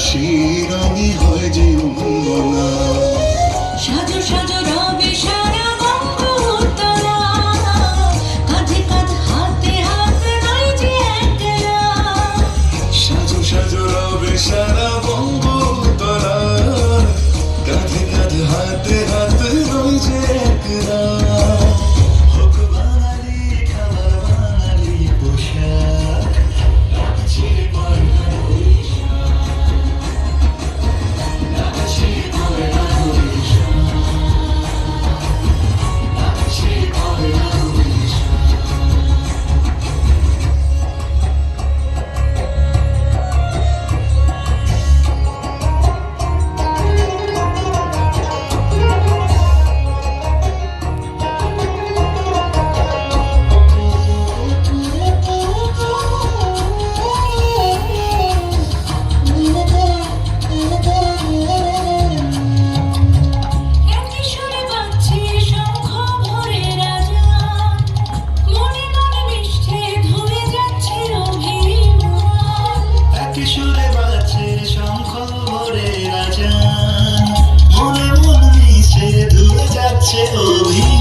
সেই রঙে হয় যে অঙ্গনা। সাজো সাজো রবে সারা বঙ্গোত্তরা, কাঁধে কাঁধ হাতে হাত নয় যে একলা। সাজো সাজো রবে সারা বঙ্গোত্তরা, কাঁধে কাঁধ হাতে হাত নয় যে একলা। হোক বাঙালি খাবার বাঙালি পোশাক, লাগছে পয়লা বৈশাখ, লাগছে পয়লা বৈশাখ, লাগছে পয়লা বৈশাখ। একই সুরে বাজছে শঙ্খ ভোরের আজান, মনে মনে মিশছে ধরে যাচ্ছে অভিমান। একই সুরে বাজছে শঙ্খ ভোরের আজান, মনে মনে মিশে ধুয়ে যাচ্ছে অভিমান।